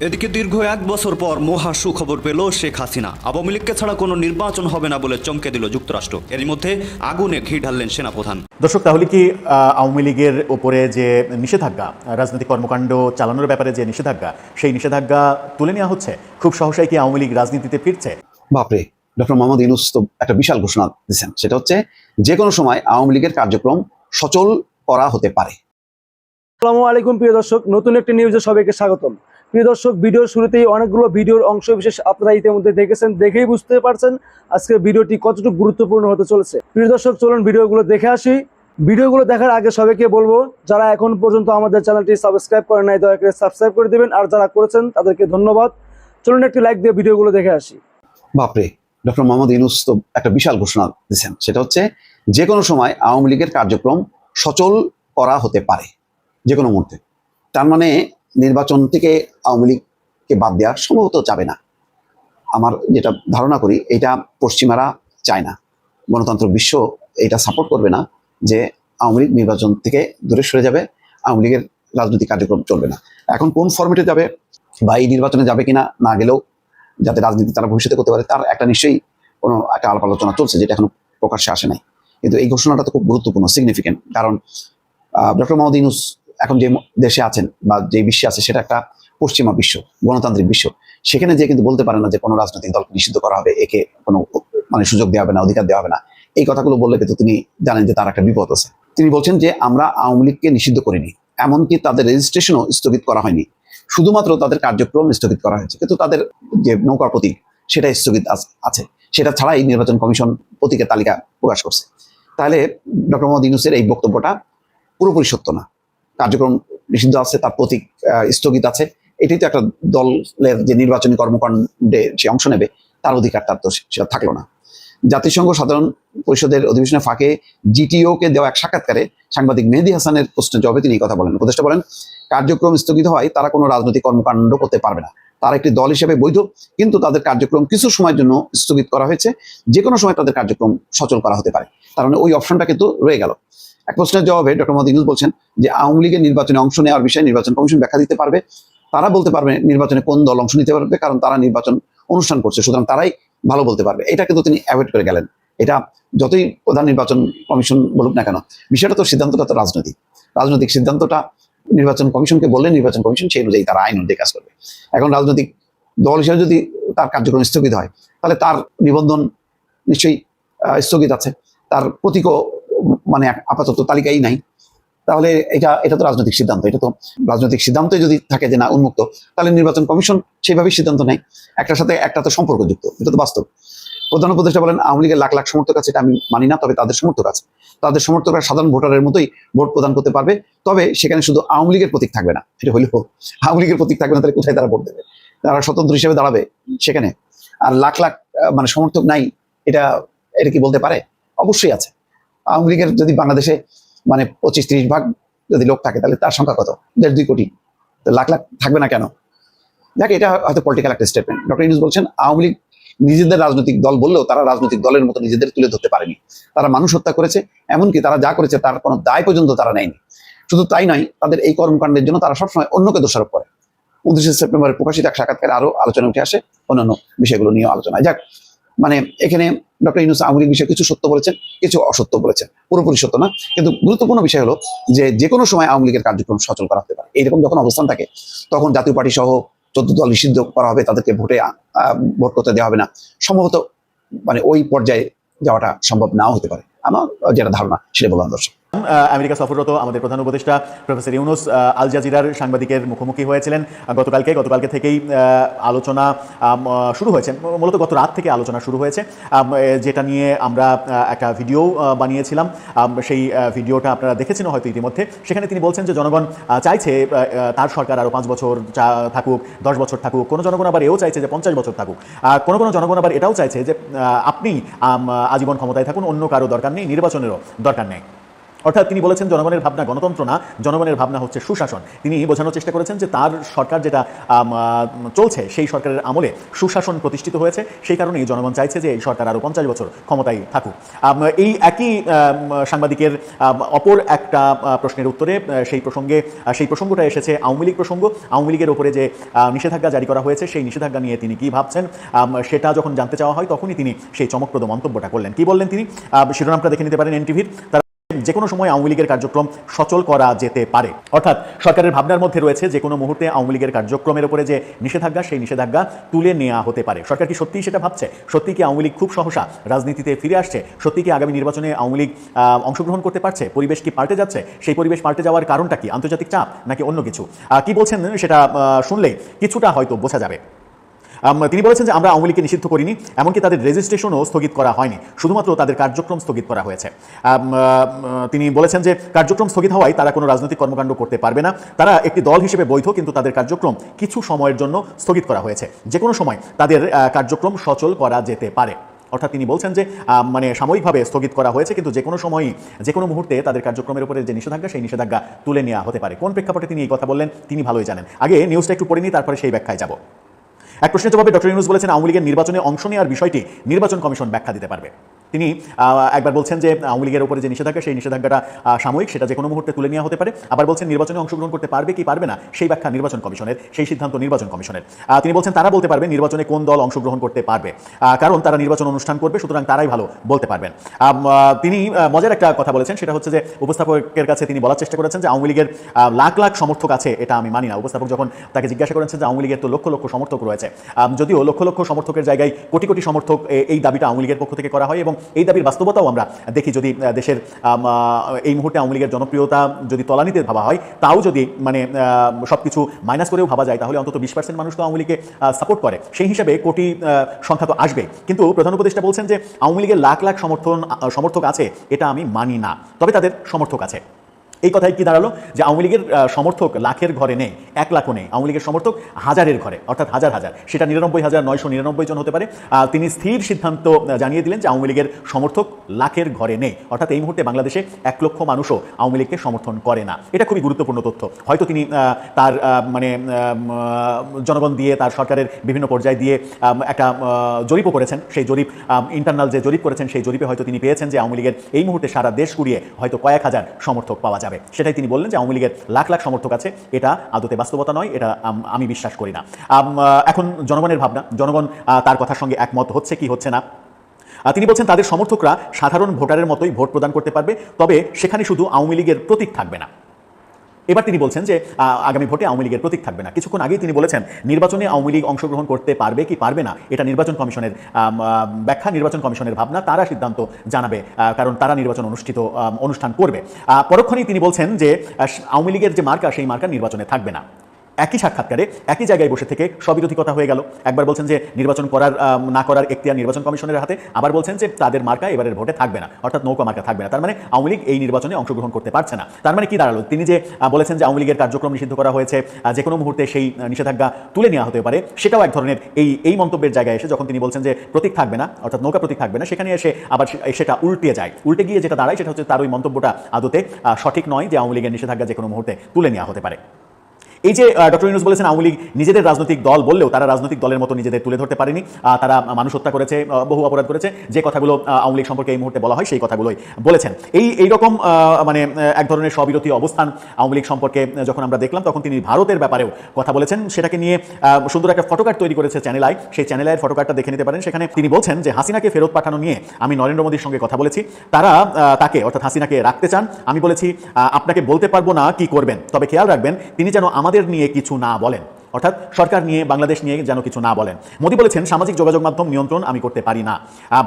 এদিকে দীর্ঘ এক বছর পর মহা সুখবর পেল শেখ হাসিনা। আওয়ামী লীগকে ছাড়া কোনো নির্বাচন হবে না বলে চমকে দিল যুক্তরাষ্ট্র। এরই মধ্যে আগুনে ঘি ঢাললেন সেনাপ্রধান। দর্শক, তাহলে কি আওয়ামী লীগের উপরে যে নিষেধাজ্ঞা, রাজনৈতিক কর্মকাণ্ড চালানোর ব্যাপারে যে নিষেধাজ্ঞা, সেই নিষেধাজ্ঞা তুলে নেওয়া হচ্ছে? খুব সহসাই কি আওয়ামী লীগ রাজনীতিতে ফিরছে? বাপরে, ডক্টর মোহাম্মদ ইউনূস তো একটা বিশাল ঘোষণা দিচ্ছেন। সেটা হচ্ছে যে কোনো সময় আওয়ামী লীগের কার্যক্রম সচল করা হতে পারে। আসসালামু আলাইকুম প্রিয় দর্শক, নতুন একটি নিউজে সবাইকে স্বাগতম। প্রিয় দর্শক, ভিডিওর শুরুতেই অনেকগুলো ভিডিওর অংশ বিশেষ আপনারা ইতিমধ্যে দেখেছেন, দেখেই বুঝতে পারছেন আজকের ভিডিওটি কতটুকু গুরুত্বপূর্ণ হতে চলেছে। প্রিয় দর্শক, চলুন ভিডিওগুলো দেখে আসি। ভিডিওগুলো দেখার আগে সবাইকে বলবো, যারা এখন পর্যন্ত আমাদের চ্যানেলটি সাবস্ক্রাইব করেন নাই, দয়া করে সাবস্ক্রাইব করে দেবেন, আর যারা করেছেন তাদেরকে ধন্যবাদ। চলুন একটি লাইক দিয়ে ভিডিওগুলো দেখে আসি। বাপরে, ডক্টর মোহাম্মদ ইউনূস তো একটা বিশাল ঘোষণা দিচ্ছেন। সেটা হচ্ছে যে কোনো সময় আওয়ামী লীগের কার্যক্রম সচল করা হতে পারে, যে কোনো মুহূর্তে। তার মানে নির্বাচন থেকে আওয়ামী লীগকে বাদ দেওয়া সম্ভবত যাবে না। আমার যেটা ধারণা করি, এটা পশ্চিমারা চায় না, গণতন্ত্র বিশ্ব এটা সাপোর্ট করবে না যে আওয়ামী লীগ নির্বাচন থেকে দূরে সরে যাবে, আওয়ামী লীগের রাজনৈতিক কার্যক্রম চলবে না। এখন কোন ফরম্যাটে যাবে বা এই নির্বাচনে যাবে কিনা, না গেলেও যাতে রাজনীতি তারা ভবিষ্যতে করতে পারে, তার একটা নিশ্চয়ই কোনো একটা আলাপ আলোচনা চলছে, যেটা এখনো প্রকাশ্যে আসে নাই। কিন্তু এই ঘোষণাটা তো খুব গুরুত্বপূর্ণ, সিগনিফিকেন্ট। কারণ ডক্টর মোহাম্মদ ইউনূস এখন যে দেশে আছেন বা যে বিশ্বে আছে, সেটা একটা পশ্চিমা বিশ্ব, গণতান্ত্রিক বিশ্ব। সেখানে যে কিন্তু বলতে পারে না যে কোনো রাজনৈতিক দলকে নিষিদ্ধ করা হবে, একে কোনো সুযোগ দেওয়া হবে না, অধিকার দেওয়া হবে না। এই কথাগুলো বললে কিন্তু তিনি জানেন যে তার একটা বিপদ আছে। তিনি বলছেন যে আমরা আওয়ামী লীগকে নিষিদ্ধ করিনি, এমনকি তাদের রেজিস্ট্রেশনও স্থগিত করা হয়নি, শুধুমাত্র তাদের কার্যক্রম স্থগিত করা হয়েছে। কিন্তু তাদের যে নৌকার প্রতীক, সেটা স্থগিত আছে, সেটা ছাড়াই নির্বাচন কমিশন প্রতীকের তালিকা প্রকাশ করছে। তাহলে ডক্টর মোহাম্মদ ইউনূসের এই বক্তব্যটা পুরোপুরি সত্য না। কার্যক্রম নিষিদ্ধ আছে, তার প্রতীক স্থগিত আছে, এটাই তো একটা দলের যে নির্বাচনী কর্মকাণ্ডে সে অংশ নেবে, তার অধিকারটা তো সেটা থাকলো না। জাতিসংঘ সাধারণ পরিষদের অধিবেশনের ফাঁকে জিটিওকে দেওয়া এক সাক্ষাৎকারে সাংবাদিক মেহেদী হাসানের প্রশ্নের জবাবে তিনি এই কথা বলেন। উপদেষ্টা বলেন, কার্যক্রম স্থগিত হয় তারা কোনো রাজনৈতিক কর্মকাণ্ড করতে পারবে না, তারা একটি দল হিসেবে বৈধ, কিন্তু তাদের কার্যক্রম কিছু সময়ের জন্য স্থগিত করা হয়েছে, যে কোনো সময় তাদের কার্যক্রম সচল করা হতে পারে। তার মানে ওই অপশনটা কিন্তু রয়ে গেল। এক প্রশ্নের জবাবে ডক্টর মোহাম্মদ ইউনূস বলছেন যে আওয়ামী লীগের নির্বাচনে অংশ নেওয়ার বিষয়ে নির্বাচন কমিশন ব্যাখ্যা দিতে পারবে, তারা বলতে পারবে নির্বাচনে কোন দল অংশ নিতে পারবে, কারণ তারা নির্বাচন অনুষ্ঠান করছে, সুতরাং তারাই ভালো বলতে পারবে। এটা কিন্তু তিনি অ্যাভয়েড করে গেলেন। এটা যতই প্রধান নির্বাচন কমিশন বলুক না কেন, বিষয়টা তো, সিদ্ধান্তটা তো রাজনৈতিক সিদ্ধান্তটা নির্বাচন কমিশনকে বললে নির্বাচন কমিশন সেই অনুযায়ী তারা আইন অনুযায়ী কাজ করবে। এখন রাজনৈতিক দল হিসেবে যদি তার কার্যক্রম স্থগিত হয়, তাহলে তার নিবন্ধন নিশ্চয়ই স্থগিত আছে, তার প্রতীকও আপাতত তালিকাই নাই। তাহলে এটা তো রাজনৈতিক সিদ্ধান্ত, এটা তো রাজনৈতিক সিদ্ধান্তে যদি থাকে যে না উন্মুক্ত, তাহলে নির্বাচন কমিশন সেইভাবেই সিদ্ধান্ত নেয়। একটার সাথে একটা তো সম্পর্কযুক্ত, এটা তো বাস্তব। প্রধান উপদেষ্টা বলেন, আওয়ামী লীগের লাখ লাখ সমর্থক আছে, এটা আমি মানি না, তবে তাদের সমর্থক আছে, তাদের সমর্থকরা সাধারণ ভোটারের মতোই ভোট প্রদান করতে পারবে, তবে সেখানে শুধু আওয়ামী লীগের প্রতীক থাকবে না। এটা হইলেও আওয়ামী লীগের প্রতীক থাকবে না, তাহলে কোথায় তারা ভোট দেবে? তারা স্বতন্ত্র হিসেবে দাঁড়াবে সেখানে। আর লাখ লাখ সমর্থক নাই, এটা কি বলতে পারে? অবশ্যই আছে। আওয়ামী লীগের যদি বাংলাদেশে 25-30 ভাগ যদি লোক থাকে, তাহলে তার সংখ্যা কত? 1.5-2 কোটি। তো লাখ লাখ থাকবে না কেন? দেখ, এটা হয়তো পলিটিক্যাল একটা স্টেটমেন্ট। ডক্টর ইউনূস বলছেন, আওয়ামী লীগ নিজেদের রাজনৈতিক দল বললেও তারা রাজনৈতিক দলের মতো নিজেদের তুলে ধরতে পারেনি। তারা মানুষ হত্যা করেছে, এমনকি তারা যা করেছে তার কোনো দায় পর্যন্ত তারা নেয়নি। শুধু তাই নয়, তাদের এই কর্মকাণ্ডের জন্য তারা সবসময় অন্যকে দোষারোপ করে। 29 সেপ্টেম্বরে প্রকাশিত এক সাক্ষাৎকারে আরো আলোচনা উঠে আসে অন্যান্য বিষয়গুলো নিয়ে আলোচনা। যাক, এখানে ডক্টর ইউনূস আওয়ামী লীগ বিষয়ে কিছু সত্য বলেছেন, কিছু অসত্য বলেছেন, পুরোপুরি সত্য না। কিন্তু গুরুত্বপূর্ণ বিষয় হলো যে কোনো সময় আওয়ামী লীগের কার্যক্রম সচল করা হতে পারে। এইরকম যখন অবস্থান থাকে, তখন জাতীয় পার্টি সহ 14 দল নিষিদ্ধ করা হবে, তাদেরকে ভোট করতে দেওয়া হবে না। সম্ভবত ওই পর্যায়ে যাওয়াটা সম্ভব নাও হতে পারে। আমার যেটা ধারণা সেটা বললাম। দর্শক, আমেরিকা সফররত আমাদের প্রধান উপদেষ্টা প্রফেসর ইউনূস আল জাজিরার সাংবাদিকের মুখোমুখি হয়েছিলেন গতকালকে থেকেই আলোচনা শুরু হয়েছে। মূলত গত রাত থেকে আলোচনা শুরু হয়েছে, যেটা নিয়ে আমরা একটা ভিডিও বানিয়েছিলাম। সেই ভিডিওটা আপনারা দেখেছেন হয়তো ইতিমধ্যে। সেখানে তিনি বলছেন যে জনগণ চাইছে তার সরকার আরও 5 বছর থাকুক, 10 বছর থাকুক। কোনো জনগণ আবার এও চাইছে যে 50 বছর থাকুক। কোনো জনগণ আবার এটাও চাইছে যে আপনি আজীবন ক্ষমতায় থাকুন, অন্য কারো দরকার নেই, নির্বাচনেরও দরকার নেই। অর্থাৎ তিনি বলেছেন জনগণের ভাবনা গণতন্ত্র না, জনগণের ভাবনা হচ্ছে সুশাসন। তিনি বোঝানোর চেষ্টা করেছেন যে তার সরকার যেটা চলছে সেই সরকারের আমলে সুশাসন প্রতিষ্ঠিত হয়েছে, সেই কারণেই জনগণ চাইছে যে এই সরকার আরও 50 বছর ক্ষমতায় থাকুক। এই একই সাংবাদিকের অপর একটা প্রশ্নের উত্তরে সেই প্রসঙ্গটা এসেছে আওয়ামী লীগ প্রসঙ্গ। আওয়ামী লীগের ওপরে যে নিষেধাজ্ঞা জারি করা হয়েছে সেই নিষেধাজ্ঞা নিয়ে তিনি কি ভাবছেন সেটা যখন জানতে চাওয়া হয় তখনই তিনি সেই চমকপ্রদ মন্তব্যটা করলেন। কি বললেন তিনি? শিরোনামটা দেখে নিতে পারেন এনটিভির। যে কোনো সময় আওয়ামী লীগের কার্যক্রম সচল করা যেতে পারে। অর্থাৎ সরকারের ভাবনার মধ্যে রয়েছে যে কোনো মুহূর্তে আওয়ামী লীগের কার্যক্রমের উপরে যে নিষেধাজ্ঞা সেই নিষেধাজ্ঞা তুলে নেওয়া হতে পারে। সরকার কি সত্যিই সেটা ভাবছে? সত্যি কি আওয়ামী লীগ খুব সহসা রাজনীতিতে ফিরে আসছে? সত্যি কি আগামী নির্বাচনে আওয়ামী লীগ অংশগ্রহণ করতে পারছে? পরিবেশ কি পাল্টে যাচ্ছে? সেই পরিবেশ পাল্টে যাওয়ার কারণটা কি? আন্তর্জাতিক চাপ নাকি অন্য কিছু? কি বলছেন সেটা শুনলে কিছুটা হয়তো বোঝা যাবে। তিনি বলেছেন যে আমরা আওয়ামী লীগকে নিষিদ্ধ করিনি, এমনকি তাদের রেজিস্ট্রেশনও স্থগিত করা হয়নি, শুধুমাত্র তাদের কার্যক্রম স্থগিত করা হয়েছে। তিনি বলেছেন যে কার্যক্রম স্থগিত হওয়ায় তারা কোনো রাজনৈতিক কর্মকাণ্ড করতে পারবে না, তারা একটি দল হিসেবে বৈধ, কিন্তু তাদের কার্যক্রম কিছু সময়ের জন্য স্থগিত করা হয়েছে। যে কোনো সময় তাদের কার্যক্রম সচল করা যেতে পারে। অর্থাৎ তিনি বলছেন যে সাময়িকভাবে স্থগিত করা হয়েছে, কিন্তু যে কোনো সময়ই যে কোনো মুহূর্তে তাদের কার্যক্রমের উপরে যে নিষেধাজ্ঞা সেই নিষেধাজ্ঞা তুলে নেওয়া হতে পারে। কোন প্রেক্ষাপটে তিনি এই কথা বললেন তিনি ভালোই জানেন। আগে নিউজটা একটু পড়ে নিই, তারপরে সেই ব্যাখ্যায় যাব। এক প্রশ্নের জবাবে ডক্টর ইউনূস বলেছেন আওয়ামী লীগের নির্বাচনে অংশ নেওয়ার বিষয়টি নির্বাচন কমিশন ব্যাখ্যা দিতে পারবে। তিনি একবার বলছেন যে আওয়ামী লীগের উপরে যে নিষেধাজ্ঞা সেই নিষেধাজ্ঞাটা সাময়িক, সেটা যে কোনো মুহূর্তে তুলে নেওয়া হতে পারে। আবার বলছেন নির্বাচনে অংশগ্রহণ করতে পারবে কি পারবে না সেই ব্যাখ্যা নির্বাচন কমিশনের, সেই সিদ্ধান্ত নির্বাচন কমিশনের। তিনি বলছেন তারা বলতে পারবে নির্বাচনে কোন দল অংশগ্রহণ করতে পারবে, কারণ তারা নির্বাচন অনুষ্ঠান করবে, সুতরাং তারাই ভালো বলতে পারবেন। তিনি মজার একটা কথা বলেছেন, সেটা হচ্ছে যে উপস্থাপকের কাছে তিনি বলার চেষ্টা করেছেন যে আওয়ামী লীগের লাখ লাখ সমর্থক আছে এটা আমি মানি না। উপস্থাপক যখন তাকে জিজ্ঞাসা করেছেন যে আওয়ামী লীগের তো লক্ষ লক্ষ সমর্থক রয়েছে, যদিও লক্ষ লক্ষ সমর্থকের জায়গায় কোটি কোটি সমর্থক, এই দাবিটা আওয়ামী লীগের পক্ষ থেকে করা হয় এবং এই দাবির বাস্তবতাও আমরা দেখি। যদি দেশের এই মুহূর্তে আওয়ামী লীগের জনপ্রিয়তা যদি তলানিতে ভাবা হয়, তাও যদি মানে সবকিছু মাইনাস করেও ভাবা যায়, তাহলে অন্তত 20% মানুষ তো আওয়ামী লীগকে সাপোর্ট করে, সেই হিসাবে কোটি সংখ্যা তো আসবে। কিন্তু প্রধান উপদেষ্টা বলছেন যে আওয়ামী লীগের লাখ লাখ সমর্থক আছে এটা আমি মানি না, তবে তাদের সমর্থক আছে। এই কথায় কি দাঁড়ালো যে আওয়ামী লীগের সমর্থক লাখের ঘরে নেই, 1 লাখও নেই, আওয়ামী লীগের সমর্থক হাজারের ঘরে, অর্থাৎ হাজার হাজার, সেটা 99,999 জন হতে পারে। তিনি স্থির সিদ্ধান্ত জানিয়ে দিলেন যে আওয়ামী লীগের সমর্থক লাখের ঘরে নেই, অর্থাৎ এই মুহূর্তে বাংলাদেশে 1 লক্ষ মানুষও আওয়ামী লীগকে সমর্থন করে না। এটা খুবই গুরুত্বপূর্ণ তথ্য। হয়তো তিনি তার মানে জনগণ দিয়ে, তার সরকারের বিভিন্ন পর্যায় দিয়ে একটা জরিপও করেছেন, সেই জরিপ ইন্টারনাল যে জরিপ করেছেন সেই জরিপে হয়তো তিনি পেয়েছেন যে আওয়ামী লীগের এই মুহূর্তে সারা দেশ কুড়িয়ে হয়তো কয়েক হাজার সমর্থক পাওয়া যাবে। সেটাই তিনি বললেন যে আওয়ামী লীগের লাখ লাখ সমর্থক আছে, এটা আদতে বাস্তবতা নয়, এটা আমি বিশ্বাস করি না। এখন জনগণের ভাবনা, জনগণ তার কথার সঙ্গে একমত হচ্ছে কি হচ্ছে না। তিনি বলছেন তাদের সমর্থকরা সাধারণ ভোটারের মতোই ভোট প্রদান করতে পারবে, তবে সেখানে শুধু আওয়ামী লীগের প্রতীক থাকবে না। এবার তিনি বলছেন যে আগামী ভোটে আওয়ামী লীগের প্রতীক থাকবে না। কিছুক্ষণ আগেই তিনি বলেছেন নির্বাচনে আওয়ামী লীগ অংশগ্রহণ করতে পারবে কি পারবে না এটা নির্বাচন কমিশনের ব্যাখ্যা, নির্বাচন কমিশনের ভাবনা, তারা সিদ্ধান্ত জানাবে, কারণ তারা নির্বাচন অনুষ্ঠান করবে। পরক্ষণেই তিনি বলছেন যে আওয়ামী লীগের যে মার্কা সেই মার্কা নির্বাচনে থাকবে না। একই সাক্ষাৎকারে একই জায়গায় বসে থেকে সবিরোধী কথা হয়ে গেল। একবার বলছেন যে নির্বাচন করার না করার এখতিয়ার নির্বাচন কমিশনের হাতে, আবার বলছেন যে তাদের মার্কা এবারের ভোটে থাকবে না, অর্থাৎ নৌকা মার্কা থাকবে না। তার মানে আওয়ামী লীগ এই নির্বাচনে অংশগ্রহণ করতে পারছে না। তার মানে কি দাঁড়ালো? তিনি যে বলেছেন যে আওয়ামী লীগের কার্যক্রম নিষিদ্ধ করা হয়েছে, যে কোনো মুহূর্তে সেই নিষেধাজ্ঞা তুলে নেওয়া হতে পারে, সেটাও এক ধরনের এই মন্তব্যের জায়গায় এসে যখন তিনি বলছেন যে প্রতীক থাকবে না, অর্থাৎ নৌকা প্রতীক থাকবে না, সেখানে এসে আবার সেটা উল্টে যায়। উল্টে গিয়ে যেটা দাঁড়ায় সেটা হচ্ছে তার ওই মন্তব্যটা আদতে সঠিক নয় যে আওয়ামী লীগের নিষেধাজ্ঞা যে কোনো মুহূর্তে তুলে নেওয়া হতে পারে। এই যে ডক্টর ইউনূস বলেছেন আওয়ামী লীগ নিজেদের রাজনৈতিক দল বললেও তারা রাজনৈতিক দলের মতো নিজেদের তুলে ধরতে পারেনি, তারা মানুষ হত্যা করেছে, বহু অপরাধ করেছে, যে কথাগুলো আওয়ামী লীগ সম্পর্কে এই মুহূর্তে বলা হয় সেই কথাগুলোই বলেছেন। এই রকম মানে এক ধরনের স্ববিরোধী অবস্থান আওয়ামী লীগ সম্পর্কে যখন আমরা দেখলাম, তখন তিনি ভারতের ব্যাপারেও কথা বলেছেন। সেটাকে নিয়ে সুন্দর একটা ফটোকার্ড তৈরি করেছে চ্যানেল আই, সেই চ্যানেল আইয়ের ফটোকার্ডটা দেখে নিতে পারেন। সেখানে তিনি বলছেন যে হাসিনাকে ফেরত পাঠানো নিয়ে আমি নরেন্দ্র মোদীর সঙ্গে কথা বলেছি, তারা তাকে অর্থাৎ হাসিনাকে রাখতে চান। আমি বলেছি আপনাকে বলতে পারবো না কি করবেন, তবে খেয়াল রাখবেন তিনি যেন আমাদের নিয়ে কিছু না বলেন, অর্থাৎ সরকার নিয়ে, বাংলাদেশ নিয়ে যেন কিছু না বলেন। মোদী বলেছেন সামাজিক যোগাযোগ মাধ্যম নিয়ন্ত্রণ আমি করতে পারি না।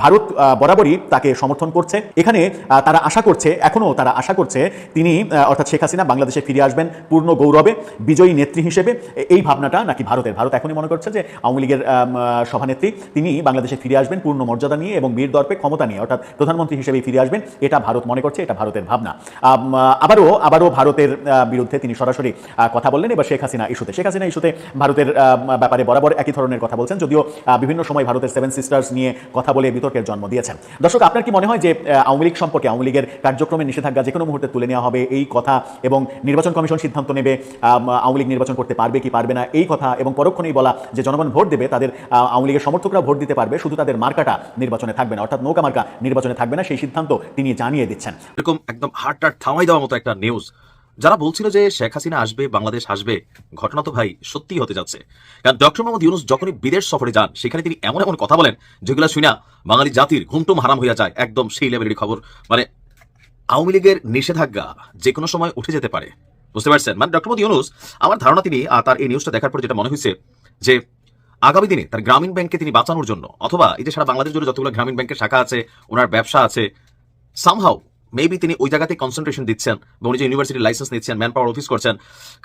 ভারত বরাবরই তাকে সমর্থন করছে। এখানে তারা আশা করছে, এখনও তারা আশা করছে তিনি অর্থাৎ শেখ হাসিনা বাংলাদেশে ফিরে আসবেন পূর্ণ গৌরবে, বিজয়ী নেত্রী হিসেবে। এই ভাবনাটা নাকি ভারত এখনই মনে করছে যে আওয়ামী লীগের সভানেত্রী তিনি বাংলাদেশে ফিরে আসবেন পূর্ণ মর্যাদা নিয়ে এবং বীর দর্পে ক্ষমতা নিয়ে, অর্থাৎ প্রধানমন্ত্রী হিসেবেই ফিরে আসবেন, এটা ভারত মনে করছে, এটা ভারতের ভাবনা। আবারও ভারতের বিরুদ্ধে তিনি সরাসরি কথা বললেন। এবার শেখ হাসিনা ইস্যুতে ভারতের ব্যাপারে বরাবর একই ধরনের কথা বলছেন, যদিও বিভিন্ন সময় ভারতের 7 সিস্টার্স নিয়ে কথা বলে বিতর্কের জন্ম দিয়েছেন। দর্শক, আপনার কি মনে হয় যে আওয়ামী লীগ সম্পর্কে, আওয়ামী লীগের কার্যক্রমে নিষেধাজ্ঞা যে কোনো মুহূর্তে তুলে নেওয়া হবে এই কথা, এবং নির্বাচন কমিশন সিদ্ধান্ত নেবে আওয়ামী লীগ নির্বাচন করতে পারবে কি পারবে না এই কথা, এবং পরক্ষণেই বলা যে জনগণ ভোট দেবে, তাদের আওয়ামী লীগের সমর্থকরা ভোট দিতে পারবে, শুধু তাদের মার্কাটা নির্বাচনে থাকবে না, অর্থাৎ নৌকা মার্কা নির্বাচনে থাকবে না, সেই সিদ্ধান্ত তিনি জানিয়ে দিচ্ছেন। এরকম একদম হার্ট থামাই দেওয়ার মতো একটা নিউজ। যারা বলছিল যে শেখ হাসিনা আসবে, বাংলাদেশ আসবে, ঘটনা তো ভাই সত্যি হতে যাচ্ছে। কারণ ডক্টর মোহাম্মদ ইউনূস যখনই বিদেশ সফরে যান, সেখানে তিনি এমন এমন কথা বলেন যেগুলো শুনা বাঙালি জাতির ঘুমটুম হারাম হইয়া যায়। একদম সেই লেভেলের খবর। মানে আওয়ামী লীগের নিষেধাজ্ঞা যে কোনো সময় উঠে যেতে পারে, বুঝতে পারছেন? মানে ডক্টর মোহাম্মদ ইউনূস, আমার ধারণা তিনি তার এই নিউজটা দেখার পর যেটা মনে হয়েছে যে আগামী দিনে তার গ্রামীণ ব্যাংককে তিনি বাঁচানোর জন্য, অথবা এই যে সারা বাংলাদেশ জুড়ে যতগুলো গ্রামীণ ব্যাংকের শাখা আছে, ওনার ব্যবসা আছে, সামহাউ মেবি তিনি ওই জায়গাতে কনসেন্ট্রেশন দিচ্ছেন, বা উনি যে ইউনিভার্সিটির লাইসেন্স নিচ্ছেন, ম্যান পাওয়ার অফিস করছেন।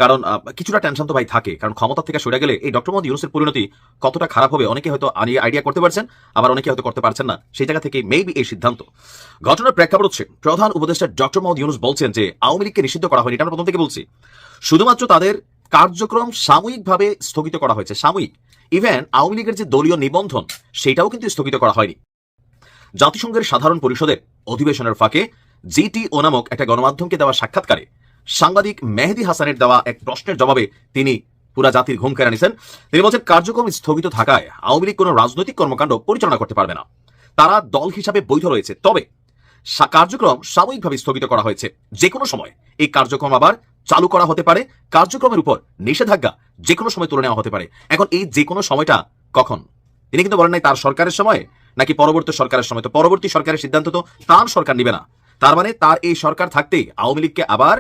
কারণ কিছুটা টেনশন তো ভাই থাকে, কারণ ক্ষমতা থেকে সরে গেলে এই ডক্টর মোহাম্মদ ইউনূসের পরিণতি কতটা খারাপ হবে অনেকে হয়তো আইডিয়া করতে পারছেন, আবার অনেকে হয়তো করতে পারছেন না। সেই জায়গা থেকে মেবি এই সিদ্ধান্ত। ঘটনার প্রেক্ষাপট হচ্ছে, প্রধান উপদেষ্টা ডক্টর মোহাম্মদ ইউনূস বলছেন যে আওয়ামী লীগকে নিষিদ্ধ করা হয়নি, এটা আমরা প্রথম থেকে বলছি। শুধুমাত্র তাদের কার্যক্রম সাময়িকভাবে স্থগিত করা হয়েছে, সাময়িক। ইভেন আওয়ামী লীগের যে দলীয় নিবন্ধন, সেটাও কিন্তু স্থগিত করা হয়নি। জাতিসংঘের সাধারণ পরিষদের অধিবেশনের ফাঁকে GTO নামক একটা গণমাধ্যমকে দেওয়া সাক্ষাৎকারে সাংবাদিক মেহেদী হাসানের দেওয়া এক প্রশ্নের জবাবে তিনি পুরা জাতির ঘুম কেড়ে নিছেন। তিনি বলছেন, কার্যক্রম স্থগিত থাকায় আওয়ামী লীগ কোনো রাজনৈতিক কর্মকাণ্ড পরিচালনা করতে পারবে না। তারা দল হিসাবে বৈধ রয়েছে, তবে কার্যক্রম সাময়িকভাবে স্থগিত করা হয়েছে। যে কোনো সময় এই কার্যক্রম আবার চালু করা হতে পারে। কার্যক্রমের উপর নিষেধাজ্ঞা যে কোনো সময় তুলে নেওয়া হতে পারে। এখন এই যে কোনো সময়টা কখন, তিনি কিন্তু বলেন নাই তার সরকারের সময় নাকি পরবর্তী সরকারের সময়। তো পরবর্তী সরকারের সিদ্ধান্ত তো তার সরকার নিবে না। তার মানে তার এই সরকার থাকতেই আওয়ামী লীগকে আবার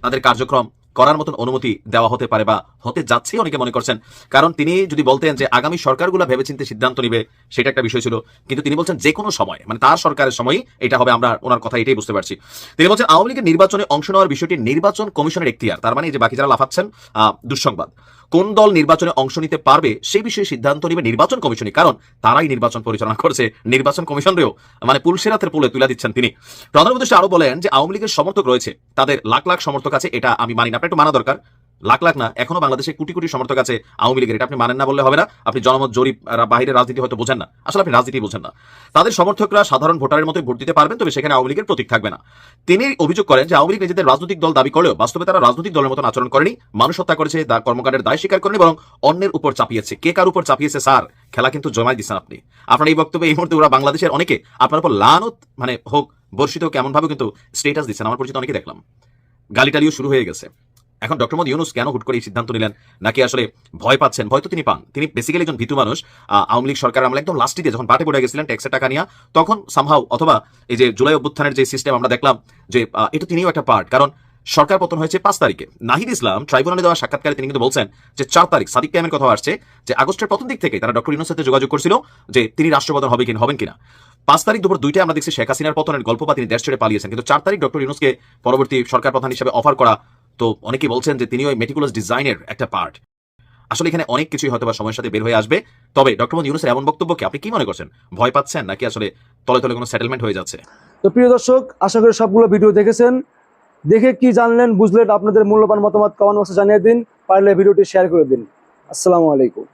তাদের কার্যক্রম করার মতন অনুমতি দেওয়া হতে পারে, বা হতে যাচ্ছে অনেকে মনে করছেন। কারণ তিনি যদি বলতেন যে আগামী সরকারগুলো ভেবেচিন্তে সিদ্ধান্ত নিবে, সেটা একটা বিষয় ছিল। কিন্তু তিনি বলছেন যে কোনো সময়, মানে তার সরকারের সময়ই এটা হবে। আমরা ওনার কথা এটাই বুঝতে পারছি। তিনি বলছেন আওয়ামী লীগের নির্বাচনে অংশ নেওয়ার বিষয়টি নির্বাচন কমিশনের এখতিয়ার। তার মানে এই যে বাকি যারা লাফাচ্ছেন দুঃসংবাদ, কোন দল নির্বাচনে অংশ নিতে পারবে সেই বিষয়ে সিদ্ধান্ত নেবে নির্বাচন কমিশনই। কারণ তারাই নির্বাচন পরিচালনা করছে। নির্বাচন কমিশনরেও মানে পুলসেরাতের পুলে তুলে দিচ্ছেন তিনি। প্রধান উপদেষ্টা আরো বলেন যে আওয়ামী লীগের সমর্থক রয়েছে, তাদের লাখ লাখ সমর্থক আছে, এটা আমি মানি না। আপনার একটু মানা দরকার। লাখ লাখ না, এখনো বাংলাদেশে কোটি কোটি সমর্থক আছে আওয়ামী লীগের, এটা আপনি মানেন না বললে হবে না। আপনি জনমত জরিপ বাহিরের রাজনীতি হয়তো বোঝেন না, আসলে আপনি রাজনীতি বোঝেন না। তাদের সমর্থকরা সাধারণ ভোটারের মতো ভোট দিতে পারবেন, তবে সেখানে আওয়ামী লীগের প্রতীক থাকবে না। তিনি অভিযোগ করেন যে আওয়ামী লীগ নিজেদের রাজনৈতিক দল দাবি করলেও বাস্তবে তারা রাজনৈতিক দলের মতন আচরণ করেনি, মানুষ হত্যা করেছে, কর্মকাণ্ডের দায় স্বীকার করেনি, বরং অন্যের উপর চাপিয়েছে। কে কার উপর চাপিয়েছে স্যার, খেলা কিন্তু জমাই দিচ্ছেন আপনি। আপনার এই বক্তব্যে এই মুহূর্তে ওরা বাংলাদেশের অনেকে আপনার উপর লানত মানে হোক বর্ষিত কেমন ভাবে কিন্তু স্টেটাস দিচ্ছেন। আমার পরিচিত অনেকে দেখলাম, গালিটালিও শুরু হয়ে গেছে। এখন ডক্টর মোহাম্মদ ইউনূস কেন হুট করে এই সিদ্ধান্ত নিলেন, নাকি আসলে ভয় পাচ্ছেন? ভয় তো তিনি পান, তিনি বেসিক্যালি একজন ভীতু মানুষ। আওয়ামী লীগ সরকার আমরা একদম লাস্ট দিকে যখন বাটে পড়ে গেছিলেন ট্যাক্সের টাকা নিয়ে, তখন সামহাউ অথবা এই যে জুলাই অভ্যুত্থানের যে সিস্টেম আমরা দেখলাম যে এটা তিনিও একটা পার্ট। কারণ সরকার পতন হয়েছে 5 তারিখে। নাহিদ ইসলাম ট্রাইব্যুনালে দেওয়া সাক্ষাৎকারে তিনি কিন্তু বলছেন যে 4 তারিখ সাদিক কায়েমের কথা আসছে যে আগস্টের প্রথম দিক থেকে তারা ডক্টর ইউনূসের সাথে যোগাযোগ করছিল যে তিনি রাষ্ট্রপ্রধান হবেন কিনা। 5 তারিখ দুপুর 2টায় আমরা দেখছি শেখ হাসিনার পতনের গল্প বা তিনি দেশ ছেড়ে পালিয়েছেন। কিন্তু 4 তারিখ ডক্টর ইউনূসকে পরবর্তী সরকার প্রধান হিসেবে অফার করা, তো অনেকেই বলছেন যে তিনি ওই মেটিকুলাস ডিজাইনের একটা পার্ট। আসলে এখানে অনেক কিছুই হয়তো বা সময়ের সাথে বের হয়ে আসবে। তবে ডক্টর মোহাম্মদ ইউনূসের এমন বক্তব্যকে আপনি কি মনে করছেন? ভয় পাচ্ছেন নাকি আসলে তলে তলে কোনো সেটেলমেন্ট হয়ে যাচ্ছে? তো প্রিয় দর্শক, আশা করি সবগুলো ভিডিও দেখেছেন। দেখে কি জানলেন, বুঝলেন, আপনাদের মূল্যবান মতামত কমেন্ট বক্সে জানিয়ে দিন। পারলে ভিডিওটি শেয়ার করে দিন। আসসালামু আলাইকুম।